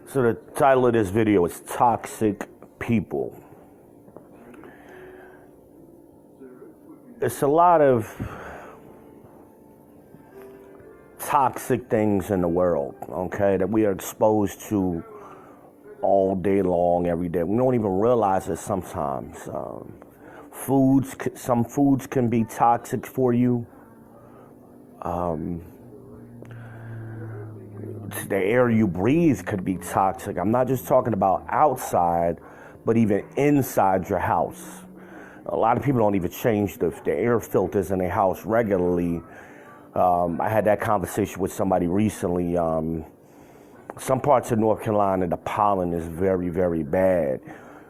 So the title of this video is Toxic People. It's a lot of toxic things in the world, okay, that we are exposed to all day long, every day. We don't even realize it sometimes. Some foods can be toxic for you. The air you breathe could be toxic. I'm not just talking about outside, but even inside your house. A lot of people don't even change the air filters in their house regularly. I had that conversation with somebody recently. Some parts of North Carolina, the pollen is very, very bad.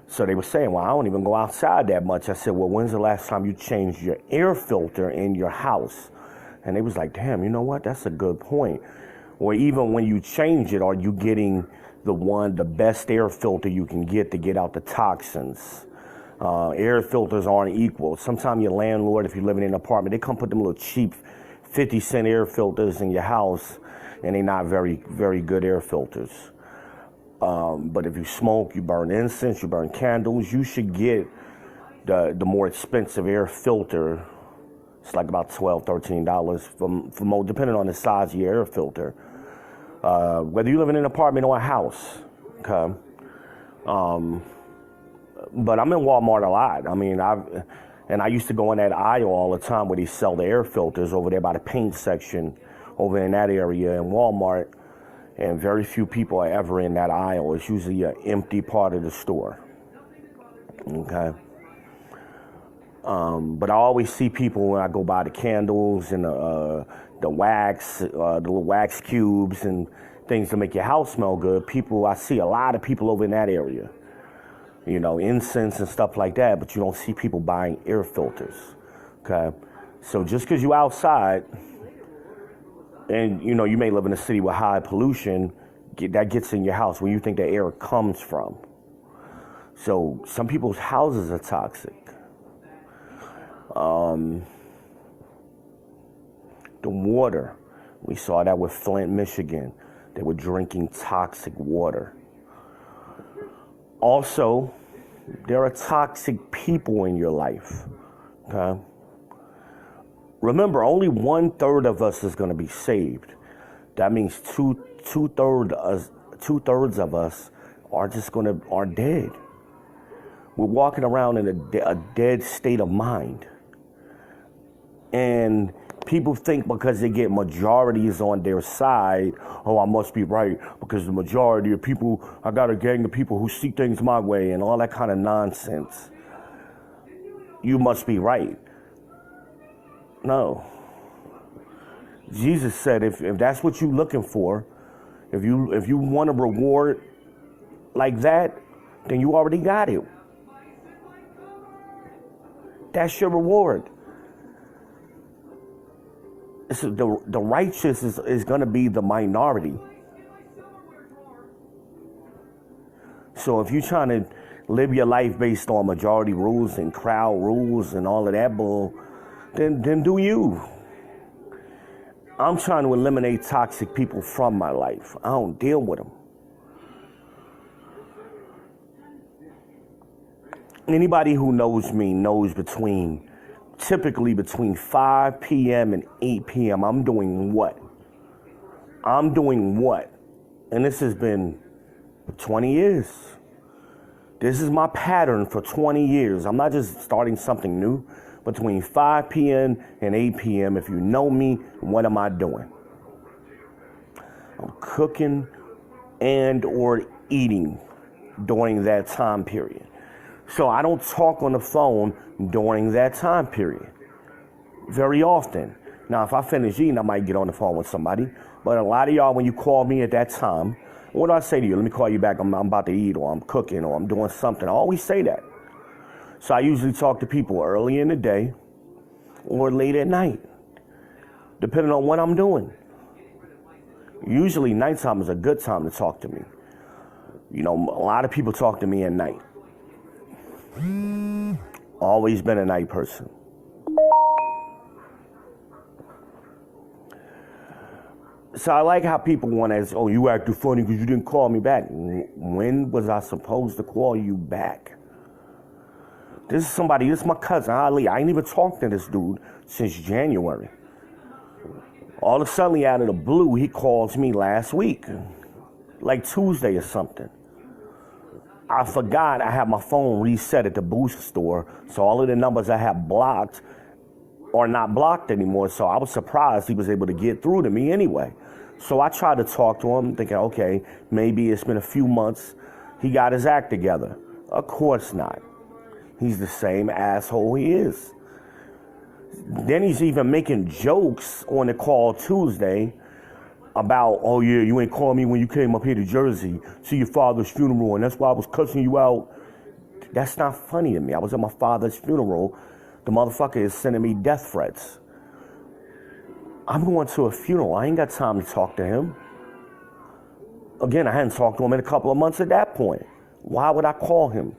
So they were saying, well, I don't even go outside that much. I said, well, when's the last time you changed your air filter in your house? And they was like, damn, you know what? That's a good point. Or even when you change it, are you getting the best air filter you can get to get out the toxins? Air filters aren't equal. Sometimes your landlord, if you're living in an apartment, they come put them little cheap 50-cent air filters in your house, and they're not very, very good air filters. But if you smoke, you burn incense, you burn candles, you should get the more expensive air filter. It's like about $12, $13 for most, depending on the size of your air filter. Whether you live in an apartment or a house, okay? But I'm in Walmart a lot. I mean, I used to go in that aisle all the time where they sell the air filters over there by the paint section over in that area in Walmart. And very few people are ever in that aisle. It's usually an empty part of the store, okay? But I always see people when I go by the candles and the wax, the little wax cubes and things to make your house smell good. I see a lot of people over in that area. You know, incense and stuff like that, but you don't see people buying air filters, okay? So just because you're outside and, you know, you may live in a city with high pollution, that gets in your house where you think the air comes from. So some people's houses are toxic. The water, we saw that with Flint, Michigan. They were drinking toxic water. Also, there are toxic people in your life, okay? Remember, only 1/3 of us is going to be saved. That means two-thirds of us are dead. We're walking around in a dead state of mind. And people think because they get majorities on their side, oh, I must be right because the majority of people, I got a gang of people who see things my way and all that kind of nonsense. You must be right. No. Jesus said if that's what you're looking for, if you want a reward like that, then you already got it. That's your reward. So the righteous is going to be the minority. So if you're trying to live your life based on majority rules and crowd rules and all of that bull, then do you. I'm trying to eliminate toxic people from my life. I don't deal with them. Anybody who knows me knows typically between 5 p.m. and 8 p.m., I'm doing what? And this has been 20 years. This is my pattern for 20 years. I'm not just starting something new. Between 5 p.m. and 8 p.m., if you know me, what am I doing? I'm cooking and or eating during that time period. So I don't talk on the phone during that time period very often. Now, if I finish eating, I might get on the phone with somebody. But a lot of y'all, when you call me at that time, what do I say to you? Let me call you back. I'm about to eat, or I'm cooking, or I'm doing something. I always say that. So I usually talk to people early in the day or late at night, depending on what I'm doing. Usually nighttime is a good time to talk to me. You know, a lot of people talk to me at night. Always been a night person. So I like how people want to say, oh, you acted funny because you didn't call me back. When was I supposed to call you back? This is my cousin, Ali. I ain't even talked to this dude since January. All of a sudden, out of the blue, he calls me last week, like Tuesday or something. I forgot I had my phone reset at the Boost store, so all of the numbers I had blocked are not blocked anymore, so I was surprised he was able to get through to me anyway. So I tried to talk to him, thinking, okay, maybe it's been a few months, he got his act together. Of course not. He's the same asshole he is. Then he's even making jokes on the call Tuesday about, oh yeah, you ain't called me when you came up here to Jersey to your father's funeral, and that's why I was cussing you out. That's not funny to me. I was at my father's funeral. The motherfucker is sending me death threats. I'm going to a funeral. I ain't got time to talk to him. Again, I hadn't talked to him in a couple of months at that point. Why would I call him?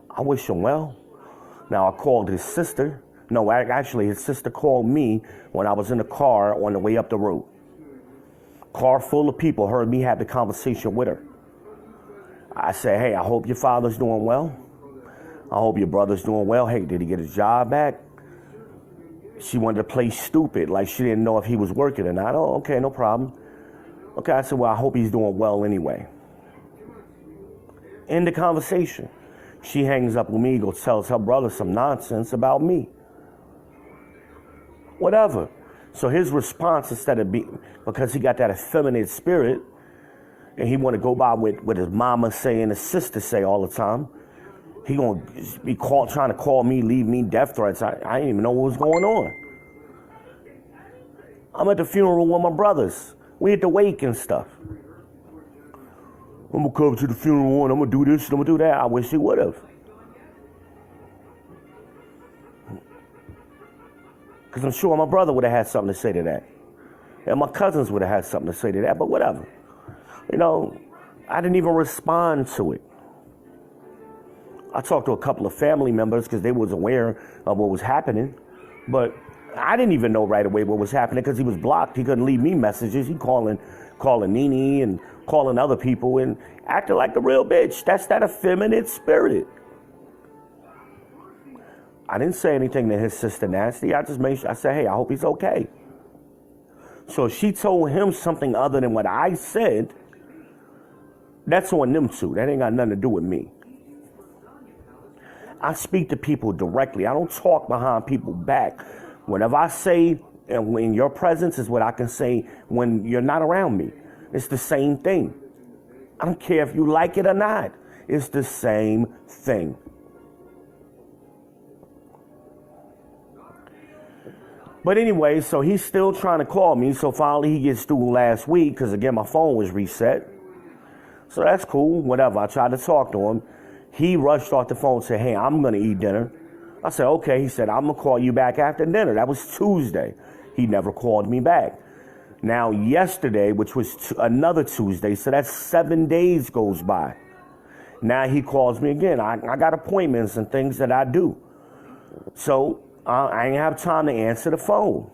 I wish him well. Now, I called his sister. No, actually, his sister called me when I was in the car on the way up the road. Car full of people heard me have the conversation with her. I said, hey, I hope your father's doing well. I hope your brother's doing well. Hey, did he get his job back? She wanted to play stupid, like she didn't know if he was working or not. Oh, okay, no problem. Okay, I said, well, I hope he's doing well anyway. End the conversation. She hangs up with me, goes tells her brother some nonsense about me. Whatever. So his response, instead of being, because he got that effeminate spirit, and he want to go by with what his mama say and his sister say all the time, he gonna be trying to call me, leave me death threats. I didn't even know what was going on. I'm at the funeral with my brothers. We at the wake and stuff. I'm gonna come to the funeral and I'm gonna do this and I'm gonna do that. I wish he would have. Because I'm sure my brother would have had something to say to that. And my cousins would have had something to say to that, but whatever. You know, I didn't even respond to it. I talked to a couple of family members because they was aware of what was happening, but I didn't even know right away what was happening because he was blocked. He couldn't leave me messages. He calling Nene and calling other people and acting like the real bitch. That's that effeminate spirit. I didn't say anything to his sister Nasty. I just made sure, I said, hey, I hope he's okay. So if she told him something other than what I said, that's on them two. That ain't got nothing to do with me. I speak to people directly. I don't talk behind people's back. Whatever I say in your presence is what I can say when you're not around me. It's the same thing. I don't care if you like it or not. It's the same thing. But anyway, so he's still trying to call me. So finally he gets through last week because, again, my phone was reset. So that's cool, whatever. I tried to talk to him. He rushed off the phone and said, hey, I'm going to eat dinner. I said, okay. He said, I'm going to call you back after dinner. That was Tuesday. He never called me back. Now, yesterday, which was another Tuesday, so that's 7 days goes by. Now he calls me again. I got appointments and things that I do. So I ain't have time to answer the phone.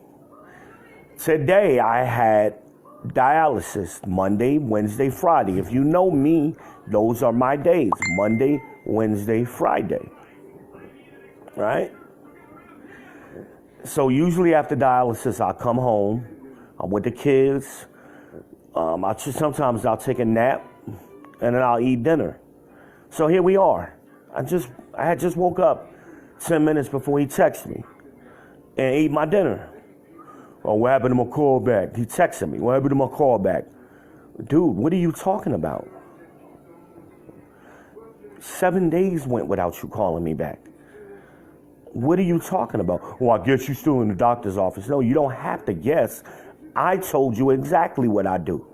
Today, I had dialysis Monday, Wednesday, Friday. If you know me, those are my days. Monday, Wednesday, Friday. Right? So usually after dialysis, I'll come home. I'm with the kids. Sometimes I'll take a nap and then I'll eat dinner. So here we are. I had just woke up 10 minutes before he texted me and ate my dinner. Oh, what happened to my call back? He texted me. What happened to my call back? Dude, what are you talking about? 7 days went without you calling me back. What are you talking about? Well, I guess you're still in the doctor's office. No, you don't have to guess. I told you exactly what I do.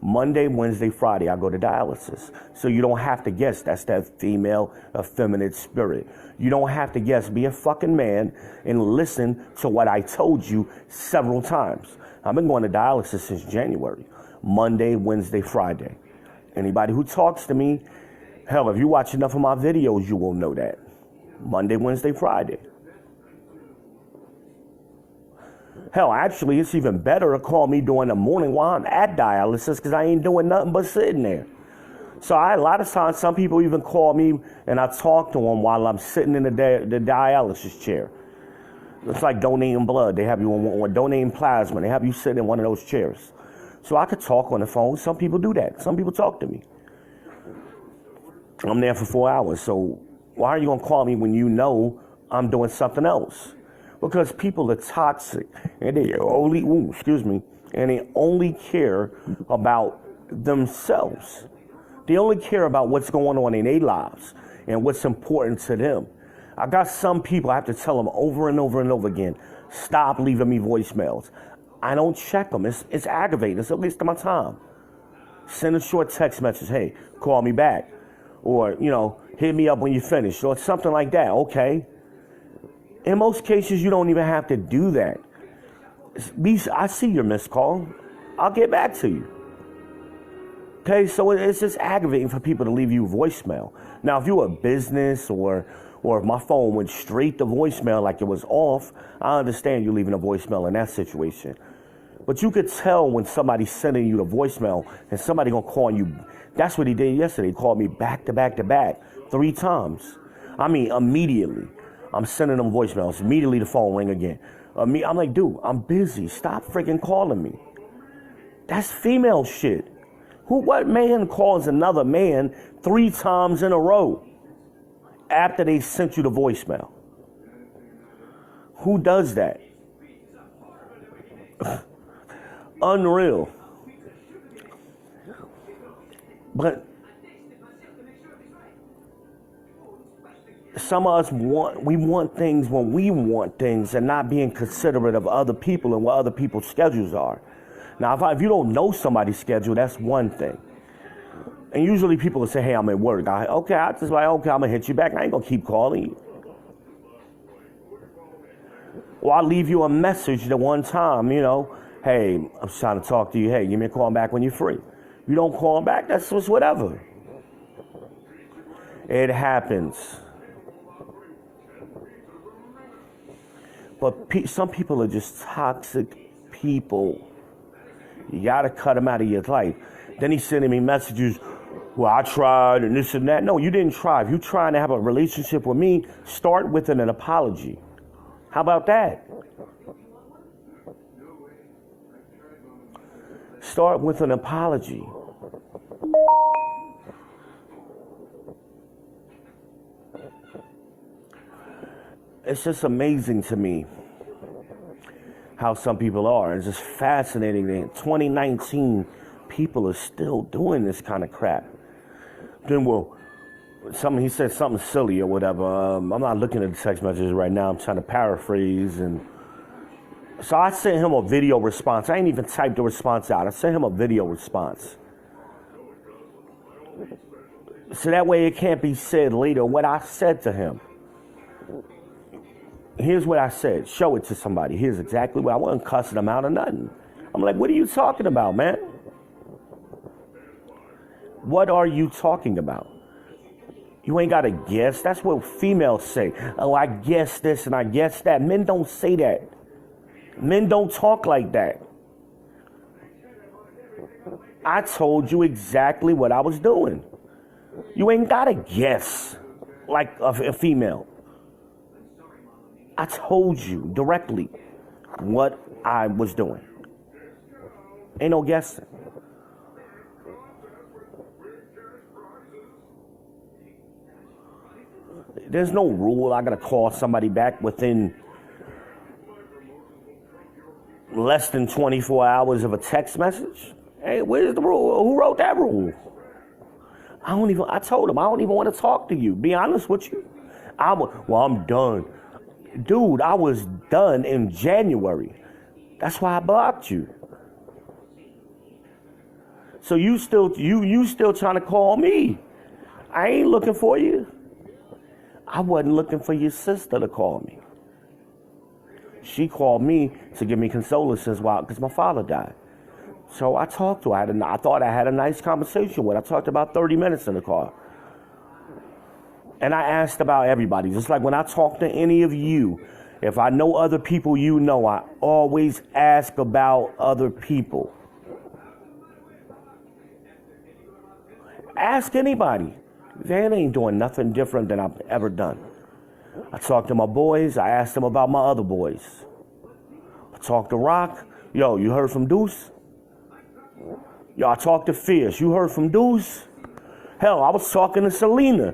Monday, Wednesday, Friday, I go to dialysis. So you don't have to guess. That's that female, effeminate spirit. You don't have to guess. Be a fucking man and listen to what I told you several times. I've been going to dialysis since January. Monday, Wednesday, Friday. Anybody who talks to me, hell, if you watch enough of my videos, you will know that. Monday, Wednesday, Friday. Hell, actually, it's even better to call me during the morning while I'm at dialysis because I ain't doing nothing but sitting there. So a lot of times, some people even call me and I talk to them while I'm sitting in the dialysis chair. It's like donating blood. They have you or donating plasma. They have you sitting in one of those chairs. So I could talk on the phone. Some people do that. Some people talk to me. I'm there for 4 hours. So why are you going to call me when you know I'm doing something else? Because people are toxic and they only care about themselves. They only care about what's going on in their lives and what's important to them. I got some people, I have to tell them over and over and over again, stop leaving me voicemails. I don't check them. It's aggravating. It's a waste of my time. Send a short text message. Hey, call me back. Or, hit me up when you finish. Or something like that. Okay. In most cases, you don't even have to do that. I see your missed call. I'll get back to you. Okay, so it's just aggravating for people to leave you voicemail. Now, if you're a business or if my phone went straight to voicemail like it was off, I understand you leaving a voicemail in that situation. But you could tell when somebody's sending you the voicemail and somebody gonna call you. That's what he did yesterday. He called me back to back to back 3 times. I mean, immediately. I'm sending them voicemails. Immediately the phone ring again. I'm like, dude, I'm busy. Stop freaking calling me. That's female shit. What man calls another man 3 times in a row after they sent you the voicemail? Who does that? Unreal. But some of us want things when we want things and not being considerate of other people and what other people's schedules are. Now, if you don't know somebody's schedule, that's one thing. And usually people will say, hey, I'm at work. I'm going to hit you back. I ain't going to keep calling you. Or I'll leave you a message the one time, hey, I'm trying to talk to you. Hey, give me a call back when you're free. You don't call back, that's just whatever. It happens. But some people are just toxic people. You got to cut them out of your life. Then he's sending me messages, well, I tried and this and that. No, you didn't try. If you're trying to have a relationship with me, start with an apology. How about that? Start with an apology. It's just amazing to me how some people are. It's just fascinating that in 2019, people are still doing this kind of crap. Then, he said something silly or whatever. I'm not looking at the text messages right now. I'm trying to paraphrase. And so I sent him a video response. I ain't even typed the response out. I sent him a video response. So that way it can't be said later what I said to him. Here's what I said. Show it to somebody. Here's exactly what I wasn't cussing them out or nothing. I'm like, what are you talking about, man? What are you talking about? You ain't got to guess. That's what females say. Oh, I guess this and I guess that. Men don't say that. Men don't talk like that. I told you exactly what I was doing. You ain't got to guess like a female. I told you directly what I was doing. Ain't no guessing. There's no rule I gotta call somebody back within less than 24 hours of a text message. Hey, where's the rule? Who wrote that rule? I told him I don't even want to talk to you. Be honest with you. I'm done. Dude, I was done in January. That's why I blocked you. So you still trying to call me. I ain't looking for you. I wasn't looking for your sister to call me. She called me to give me condolences because my father died. So I talked to her. I thought I had a nice conversation with her. I talked about 30 minutes in the car. And I asked about everybody. Just like when I talk to any of you, If I know other people you know, I always ask about other people. Ask anybody. They ain't doing nothing different than I've ever done. I talked to my boys. I asked them about my other boys. I talked to Rock. Yo, you heard from Deuce? Yo, I talked to Fierce. You heard from Deuce? Hell, I was talking to Selena.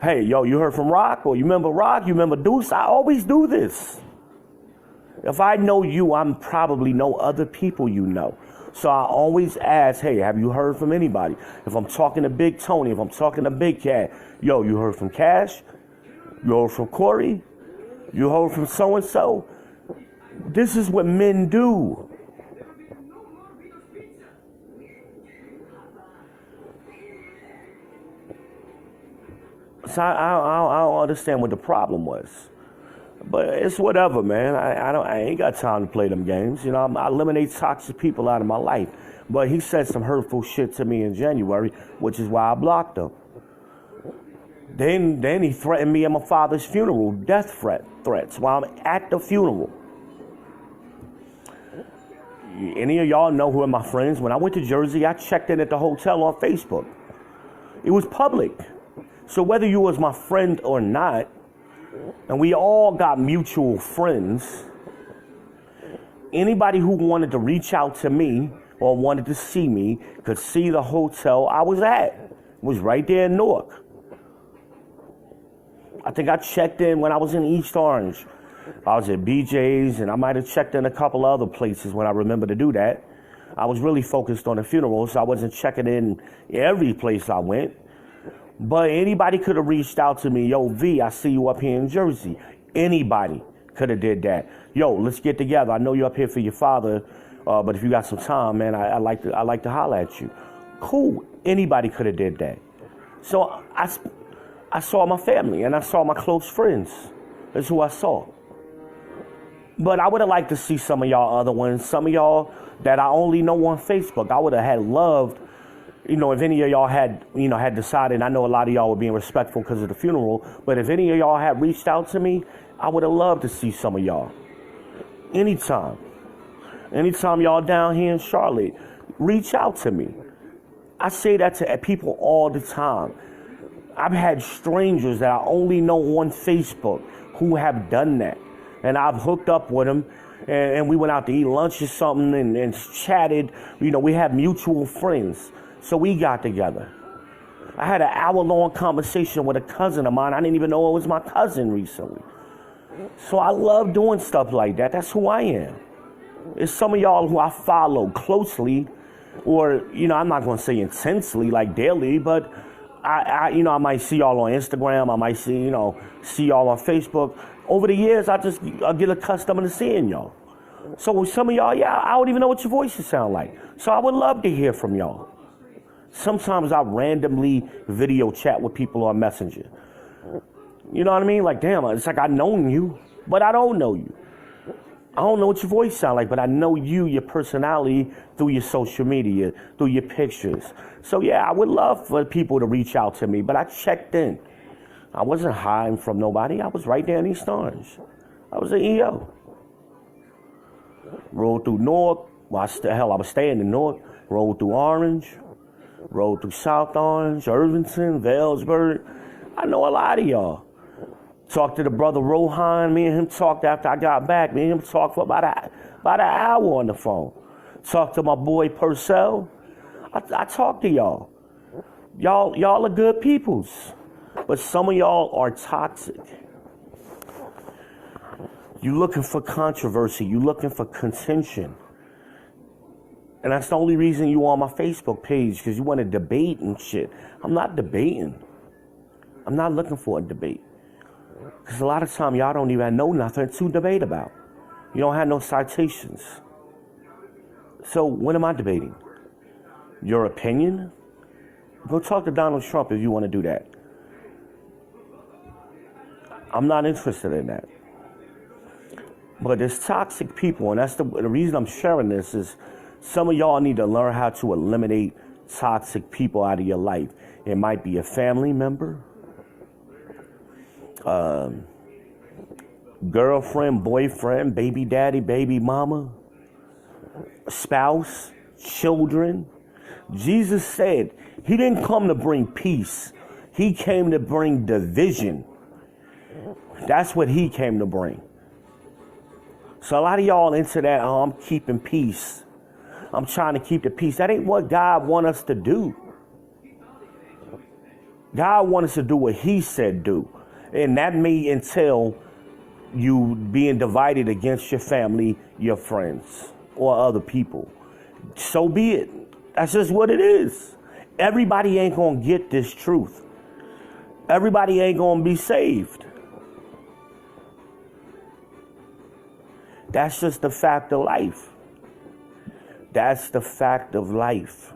Hey, yo, you heard from Rock? Or you remember Rock? You remember Deuce? I always do this. If I know you, I'm probably know other people you know. So I always ask, hey, have you heard from anybody? If I'm talking to Big Tony, if I'm talking to Big Cat, yo, you heard from Cash? You heard from Corey? You heard from so-and-so? This is what men do. So I don't understand what the problem was. But it's whatever, man. I ain't got time to play them games. You know, I eliminate toxic people out of my life. But he said some hurtful shit to me in January, which is why I blocked him. Then he threatened me at my father's funeral, death threats while I'm at the funeral. Any of y'all know who are my friends? When I went to Jersey, I checked in at the hotel on Facebook. It was public. So whether you was my friend or not, and we all got mutual friends, anybody who wanted to reach out to me or wanted to see me could see the hotel I was at. It was right there in Newark. I think I checked in when I was in East Orange. I was at BJ's, and I might have checked in a couple other places when I remember to do that. I was really focused on the funeral, so I wasn't checking in every place I went. But anybody could have reached out to me. Yo, V, I see you up here in Jersey. Anybody could have did that. Yo, let's get together. I know you're up here for your father, but if you got some time, man, I like to holler at you. Cool. Anybody could have did that. So I saw my family, and I saw my close friends. That's who I saw. But I would have liked to see some of y'all other ones, some of y'all that I only know on Facebook. I would have had loved, you know, if any of y'all had, you know, had decided, I know a lot of y'all were being respectful because of the funeral, but if any of y'all had reached out to me, I would have loved to see some of y'all. Anytime y'all down here in Charlotte, reach out to me. I say that to people all the time. I've had strangers that I only know on Facebook who have done that. And I've hooked up with them, and we went out to eat lunch or something and chatted. You know, we have mutual friends. So we got together. I had an hour-long conversation with a cousin of mine. I didn't even know it was my cousin recently. So I love doing stuff like that. That's who I am. It's some of y'all who I follow closely, or, you know, I'm not going to say intensely, like daily, but I might see y'all on Instagram. I might see y'all on Facebook. Over the years, I get accustomed to seeing y'all. So with some of y'all, I don't even know what your voices sound like. So I would love to hear from y'all. Sometimes I randomly video chat with people on Messenger. You know what I mean? Like, damn, it's like I've known you, but I don't know you. I don't know what your voice sound like, but I know you, your personality, through your social media, through your pictures. So yeah, I would love for people to reach out to me, but I checked in. I wasn't hiding from nobody. I was right there in East Orange. I was an EO. Rolled through Newark. Well, I was staying in Newark. Rolled through Orange. Rolled through South Orange, Irvington, Vailsburg. I know a lot of y'all. Talked to the brother Rohan. Me and him talked after I got back. Me and him talked for about an hour on the phone. Talked to my boy Purcell. I talked to y'all. Y'all are good peoples. But some of y'all are toxic. You looking for controversy. You looking for contention. And that's the only reason you on my Facebook page, because you want to debate and shit. I'm not debating. I'm not looking for a debate. Because a lot of time y'all don't even know nothing to debate about. You don't have no citations. So what am I debating? Your opinion? Go talk to Donald Trump if you want to do that. I'm not interested in that. But there's toxic people, and that's the reason I'm sharing this is some of y'all need to learn how to eliminate toxic people out of your life. It might be a family member. girlfriend, boyfriend, baby daddy, baby mama, spouse, children. Jesus said he didn't come to bring peace. He came to bring division. That's what he came to bring. So a lot of y'all into that, oh, I'm keeping peace. I'm trying to keep the peace. That ain't what God wants us to do. God wants us to do what he said do. And that may entail you being divided against your family, your friends, or other people. So be it. That's just what it is. Everybody ain't going to get this truth. Everybody ain't going to be saved. That's just the fact of life. That's the fact of life.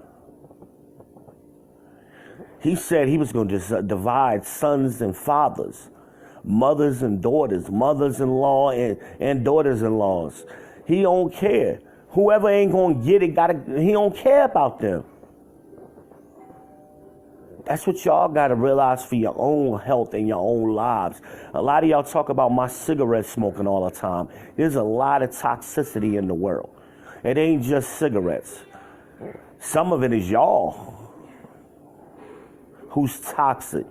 He said he was going to just divide sons and fathers, mothers and daughters, mothers-in-law and daughters-in-laws. He don't care. Whoever ain't going to get it, he don't care about them. That's what y'all got to realize for your own health and your own lives. A lot of y'all talk about my cigarette smoking all the time. There's a lot of toxicity in the world. It ain't just cigarettes. Some of it is y'all who's toxic.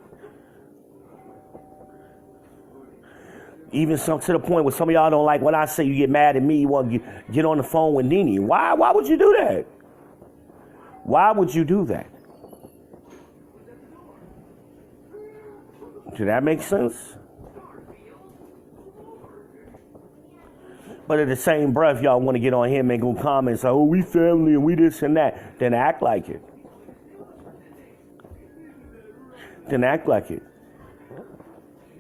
Even some to the point where some of y'all don't like when I say you get mad at me, you want to get on the phone with Nene. Why would you do that? Why would you do that? Does that make sense? But at the same breath, y'all want to get on here and make some comments, oh, we family and we this and that. Then act like it. Then act like it.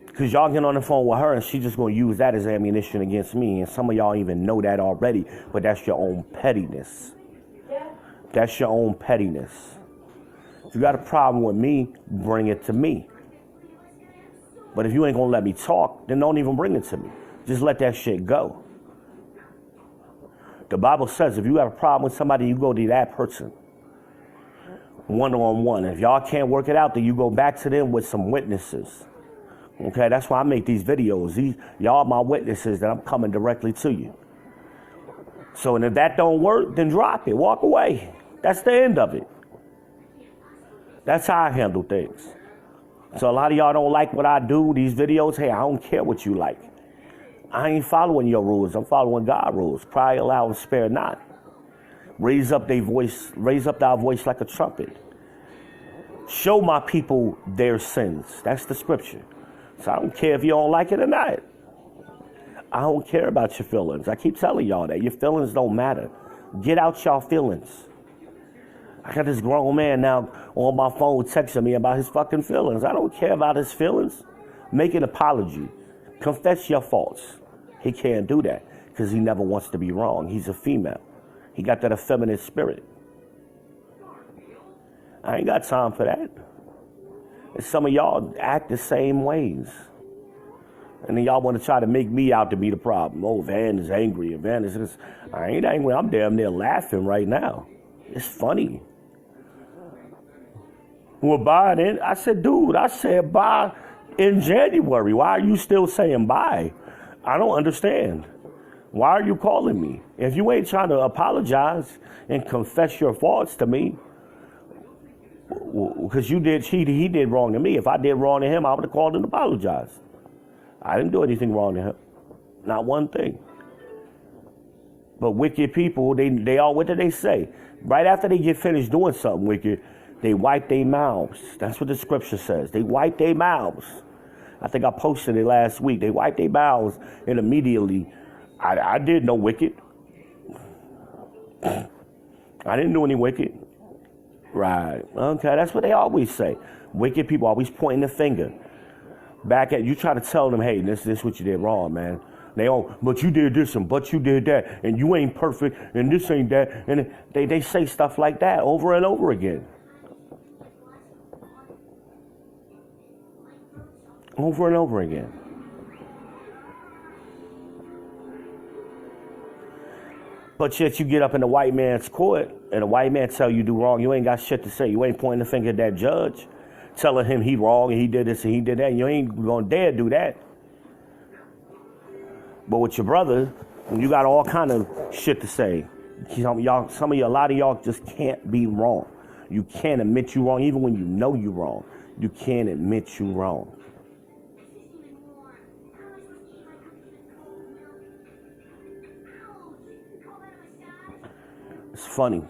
Because y'all get on the phone with her and she's just going to use that as ammunition against me. And some of y'all even know that already. But that's your own pettiness. That's your own pettiness. If you got a problem with me, bring it to me. But if you ain't going to let me talk, then don't even bring it to me. Just let that shit go. The Bible says if you have a problem with somebody, you go to that person. One-on-one. If y'all can't work it out, then you go back to them with some witnesses. Okay, that's why I make these videos. Y'all are my witnesses that I'm coming directly to you. So, and if that don't work, then drop it. Walk away. That's the end of it. That's how I handle things. So a lot of y'all don't like what I do, these videos. Hey, I don't care what you like. I ain't following your rules. I'm following God's rules. Cry aloud and spare not. Raise up thy voice like a trumpet. Show my people their sins. That's the scripture. So I don't care if you don't like it or not. I don't care about your feelings. I keep telling y'all that. Your feelings don't matter. Get out y'all feelings. I got this grown man now on my phone texting me about his fucking feelings. I don't care about his feelings. Make an apology. Confess your faults. He can't do that because he never wants to be wrong. He's a female. He got that effeminate spirit. I ain't got time for that. And some of y'all act the same ways. And then y'all want to try to make me out to be the problem. Oh, Van is angry. Van is this. I ain't angry. I'm damn near laughing right now. It's funny. Well, buy it. I said, dude, I said buy in January. Why are you still saying buy? I don't understand. Why are you calling me? If you ain't trying to apologize and confess your faults to me, because he did wrong to me. If I did wrong to him, I would have called and apologized. I didn't do anything wrong to him. Not one thing. But wicked people, they all, what do they say? Right after they get finished doing something wicked, they wipe their mouths. That's what the scripture says. They wipe their mouths. I think I posted it last week. They wipe their mouths and immediately, I did no wicked. I didn't do any wicked. Right. Okay, that's what they always say. Wicked people always pointing the finger back at you, try to tell them, hey, this is what you did wrong, man. They all, but you did this and but you did that and you ain't perfect and this ain't that. And they say stuff like that over and over again. Over and over again. But yet you get up in the white man's court and the white man tell you do wrong. You ain't got shit to say. You ain't pointing the finger at that judge, telling him he wrong and he did this and he did that. You ain't gonna dare do that. But with your brother, you got all kind of shit to say. A lot of y'all just can't be wrong. You can't admit you wrong, even when you know you're wrong. You can't admit you wrong. It's funny.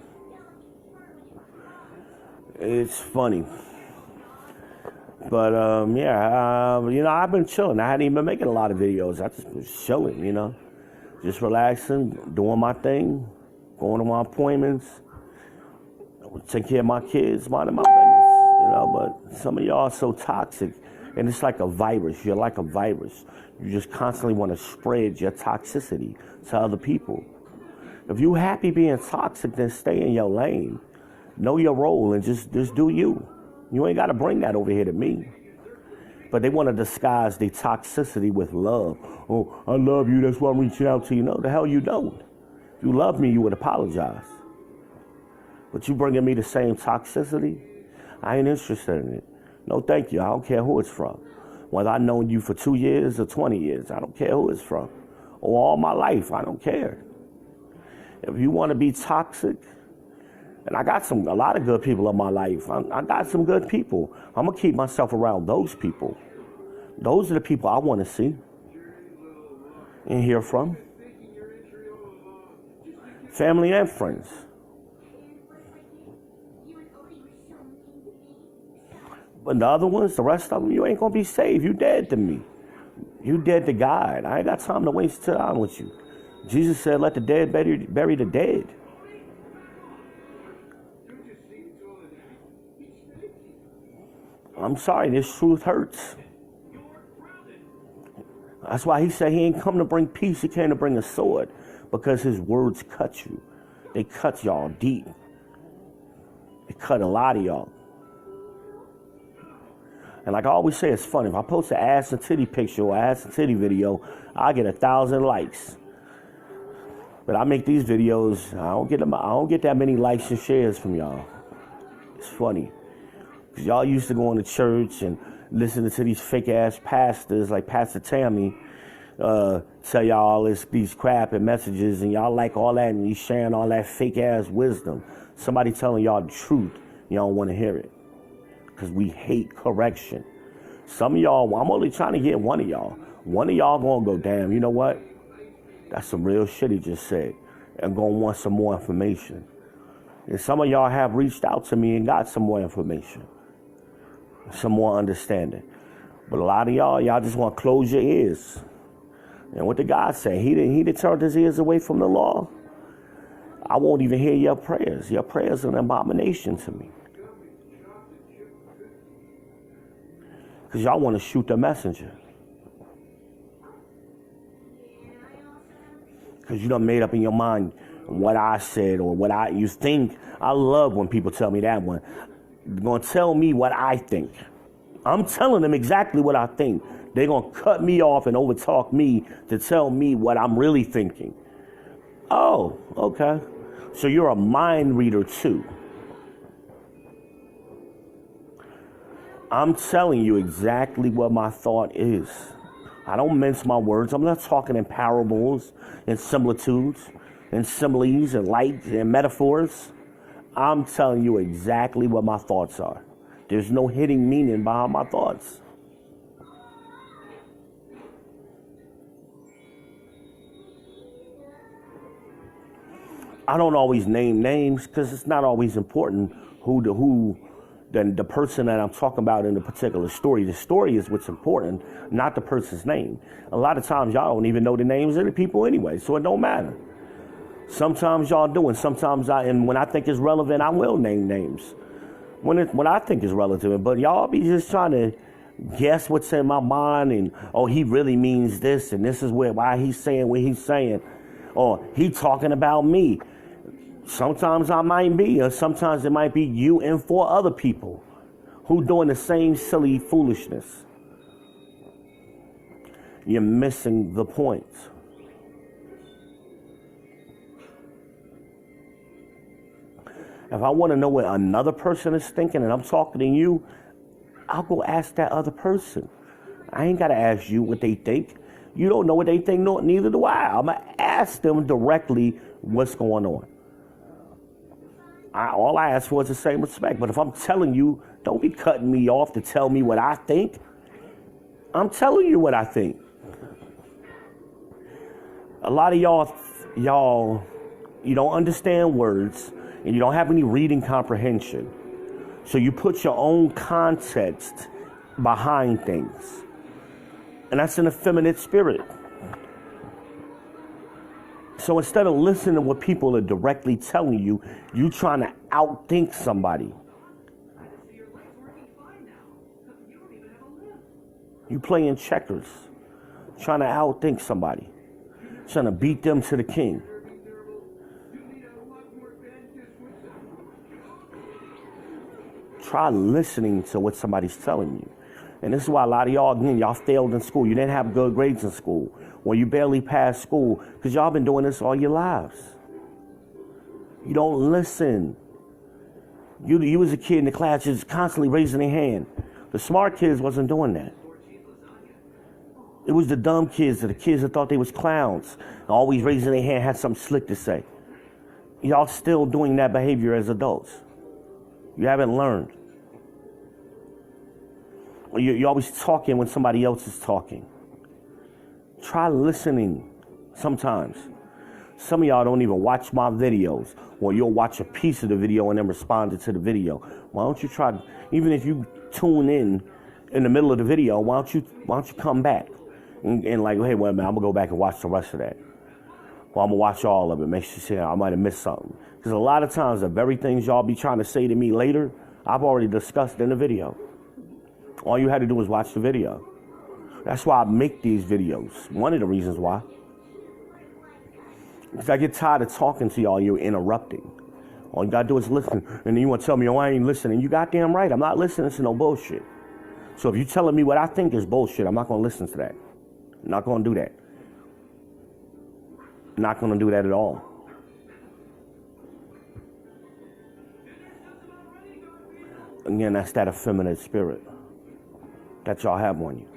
It's funny. But, I've been chilling. I hadn't even been making a lot of videos. I just was chilling, just relaxing, doing my thing, going to my appointments, taking care of my kids, minding my business, But some of y'all are so toxic, and it's like a virus. You're like a virus. You just constantly want to spread your toxicity to other people. If you're happy being toxic, then stay in your lane. Know your role and just do you. You ain't got to bring that over here to me. But they want to disguise their toxicity with love. Oh, I love you. That's why I'm reaching out to you. No, the hell you don't. If you love me, you would apologize. But you bringing me the same toxicity? I ain't interested in it. No, thank you. I don't care who it's from. Whether I've known you for 2 years or 20 years, I don't care who it's from. Or all my life, I don't care. If you want to be toxic, and I got a lot of good people in my life. I got some good people. I'm going to keep myself around those people. Those are the people I want to see and hear from. Family and friends. But the other ones, the rest of them, you ain't going to be saved. You dead to me. You dead to God. I ain't got time to waste time with you. Jesus said, let the dead bury the dead. I'm sorry, this truth hurts. That's why he said he ain't come to bring peace, he came to bring a sword. Because his words cut you. They cut y'all deep. They cut a lot of y'all. And like I always say, it's funny. If I post an ass and titty picture or ass and titty video, I get 1,000 likes. But I make these videos, I don't get that many likes and shares from y'all. It's funny. Because y'all used to go to church and listen to these fake-ass pastors like Pastor Tammy tell y'all these crap and messages, and y'all like all that, and you sharing all that fake-ass wisdom. Somebody telling y'all the truth, y'all don't want to hear it. Because we hate correction. Some of y'all, I'm only trying to get one of y'all. One of y'all going to go, damn, you know what? That's some real shit he just said. And going to want some more information. And some of y'all have reached out to me and got some more information. Some more understanding. But a lot of y'all just want to close your ears. And what did God say? He turned his ears away from the law. I won't even hear your prayers. Your prayers are an abomination to me. Because y'all want to shoot the messenger. Because you done made up in your mind what I said or what you think. I love when people tell me that one. They're going to tell me what I think. I'm telling them exactly what I think. They're going to cut me off and overtalk me to tell me what I'm really thinking. Oh, okay. So you're a mind reader too. I'm telling you exactly what my thought is. I don't mince my words. I'm not talking in parables and similitudes and similes and light and metaphors. I'm telling you exactly what my thoughts are. There's no hidden meaning behind my thoughts. I don't always name names because it's not always important who the person that I'm talking about in a particular story. The story is what's important, not the person's name. A lot of times y'all don't even know the names of the people anyway, so it don't matter. Sometimes y'all do, and sometimes and when I think it's relevant, I will name names. When I think it's relevant, but y'all be just trying to guess what's in my mind, and he really means this, and this is why he's saying what he's saying, or he talking about me. Sometimes I might be, or sometimes it might be you and 4 other people who doing the same silly foolishness. You're missing the point. If I want to know what another person is thinking and I'm talking to you, I'll go ask that other person. I ain't got to ask you what they think. You don't know what they think, no, neither do I. I'm going to ask them directly what's going on. All I ask for is the same respect. But if I'm telling you, don't be cutting me off to tell me what I think. I'm telling you what I think. A lot of y'all, you don't understand words and you don't have any reading comprehension. So you put your own context behind things. And that's an effeminate spirit. So instead of listening to what people are directly telling you, you trying to outthink somebody. You playing checkers, trying to outthink somebody, trying to beat them to the king. Try listening to what somebody's telling you. And this is why a lot of y'all, again, y'all failed in school. You didn't have good grades in school. Well, you barely passed school because y'all been doing this all your lives. You don't listen. You was a kid in the class just constantly raising their hand. The smart kids wasn't doing that. It was the dumb kids, the kids that thought they was clowns, always raising their hand, had something slick to say. Y'all still doing that behavior as adults. You haven't learned. You're always talking when somebody else is talking. Try listening sometimes. Some of y'all don't even watch my videos. Or you'll watch a piece of the video and then respond to the video. Why don't you try, even if you tune in the middle of the video, why don't you come back? And like, hey, wait a minute, I'm going to go back and watch the rest of that. Well, I'm going to watch all of it. Make sure I might have missed something. Because a lot of times the very things y'all be trying to say to me later, I've already discussed in the video. All you had to do was watch the video. That's why I make these videos. One of the reasons why. Because I get tired of talking to y'all, you're interrupting. All you got to do is listen. And then you want to tell me, oh, I ain't listening. You goddamn right. I'm not listening to no bullshit. So if you're telling me what I think is bullshit, I'm not going to listen to that. I'm not going to do that. I'm not going to do that at all. Again, that's that effeminate spirit that y'all have on you.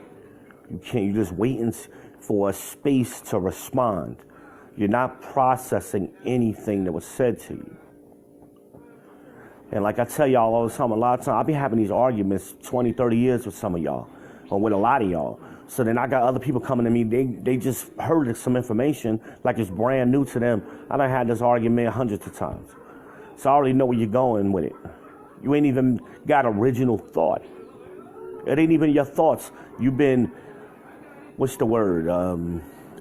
You just waiting for a space to respond. You're not processing anything that was said to you. And like I tell y'all all the time, a lot of times I'll be having these arguments 20, 30 years with some of y'all, or with a lot of y'all. So then I got other people coming to me, they just heard some information like it's brand new to them. I done had this argument hundreds of times. So I already know where you're going with it. You ain't even got original thought. It ain't even your thoughts. You've been, what's the word?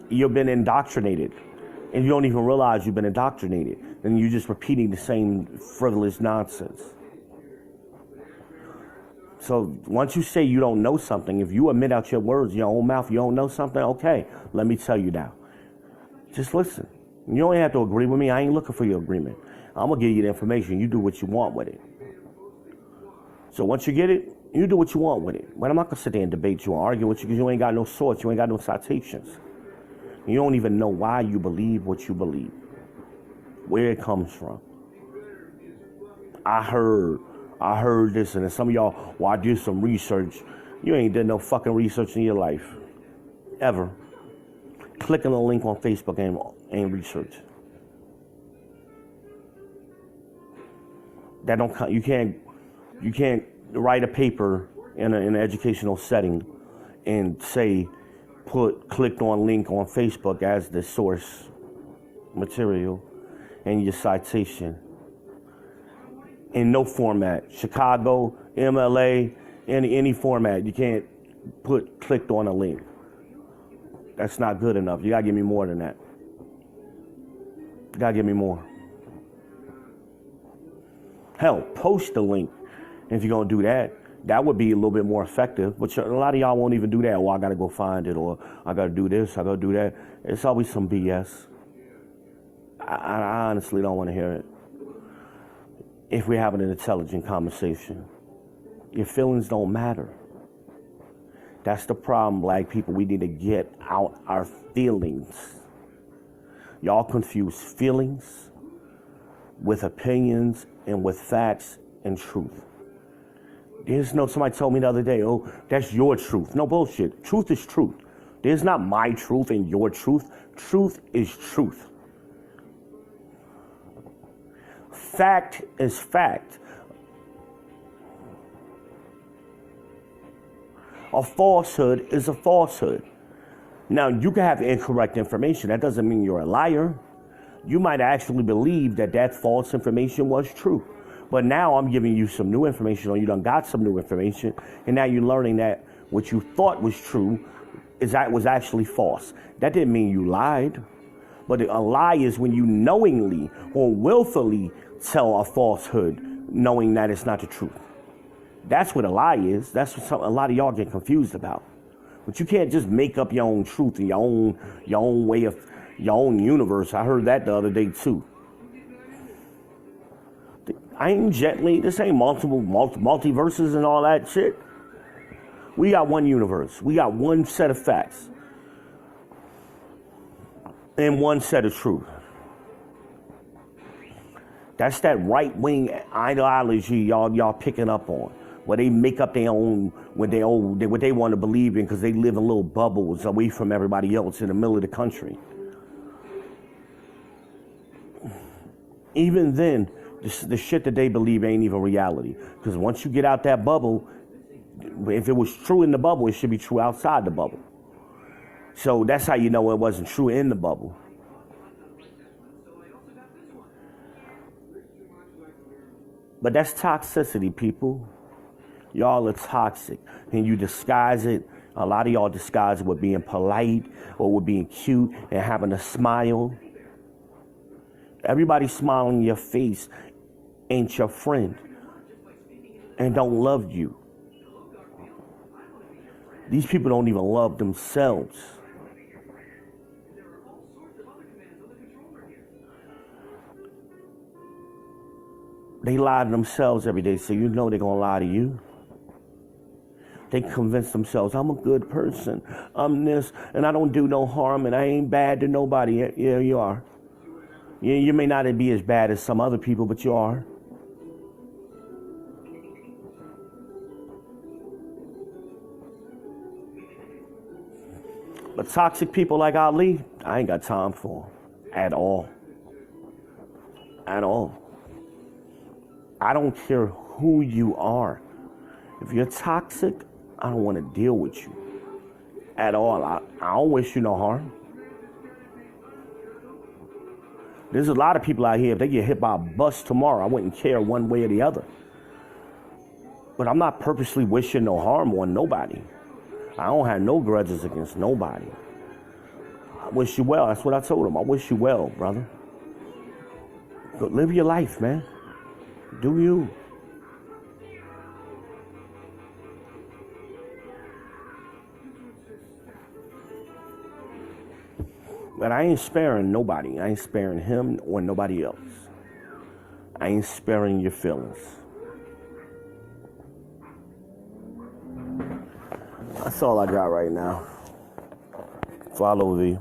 You've been indoctrinated. And you don't even realize you've been indoctrinated. And you're just repeating the same frivolous nonsense. So once you say you don't know something, if you admit out your words, your own mouth, you don't know something, okay, let me tell you now. Just listen. You don't have to agree with me. I ain't looking for your agreement. I'm going to give you the information. You do what you want with it. So once you get it, you do what you want with it. But I'm not going to sit there and debate you and argue with you because you ain't got no source. You ain't got no citations. You don't even know why you believe what you believe, where it comes from. I heard this, and then some of y'all, well, I did some research. You ain't done no fucking research in your life, ever. Clicking a link on Facebook ain't research. That don't count. You can't write a paper in an educational setting and say, clicked on link on Facebook as the source material and your citation. In no format. Chicago, MLA, any format. You can't clicked on a link. That's not good enough. You gotta give me more than that. You gotta give me more. Hell, post the link. And if you're gonna do that, that would be a little bit more effective. But a lot of y'all won't even do that. Well, I gotta go find it, or I gotta do this, I gotta do that. It's always some BS. I honestly don't want to hear it. If we're having an intelligent conversation, your feelings don't matter. That's the problem, black people. We need to get out our feelings. Y'all confuse feelings with opinions and with facts and truth. Somebody told me the other day, oh, that's your truth. No, bullshit. Truth is truth. There's not my truth and your truth. Truth is truth. Fact is fact. A falsehood is a falsehood. Now, you can have incorrect information. That doesn't mean you're a liar. You might actually believe that that false information was true. But now I'm giving you some new information, or you done got some new information, and now you're learning that what you thought was true was actually false. That didn't mean you lied. But a lie is when you knowingly or willfully tell a falsehood, knowing that it's not the truth. That's what a lie is. That's what a lot of y'all get confused about. But you can't just make up your own truth and your own way of your own universe. I heard that the other day too. I ain't gently. This ain't multiverses and all that shit. We got one universe. We got one set of facts and one set of truth. That's that right-wing ideology y'all picking up on, where they make up their own what they want to believe in because they live in little bubbles away from everybody else in the middle of the country. Even then, the shit that they believe ain't even reality. Because once you get out that bubble, if it was true in the bubble, it should be true outside the bubble. So that's how you know it wasn't true in the bubble. But that's toxicity, people. Y'all are toxic. And you disguise it. A lot of y'all disguise it with being polite or with being cute and having a smile. Everybody smiling in your face ain't your friend and don't love you. These people don't even love themselves. They lie to themselves every day, so you know they're going to lie to you. They convince themselves, I'm a good person, I'm this, and I don't do no harm, and I ain't bad to nobody. Yeah, you are. You may not be as bad as some other people, but you are. But toxic people like Ali, I ain't got time for at all. At all. I don't care who you are. If you're toxic, I don't want to deal with you at all. I don't wish you no harm. There's a lot of people out here, if they get hit by a bus tomorrow, I wouldn't care one way or the other. But I'm not purposely wishing no harm on nobody. I don't have no grudges against nobody. I wish you well. That's what I told him. I wish you well, brother. Go live your life, man. Do you? But I ain't sparing nobody. I ain't sparing him or nobody else. I ain't sparing your feelings. That's all I got right now. Follow V.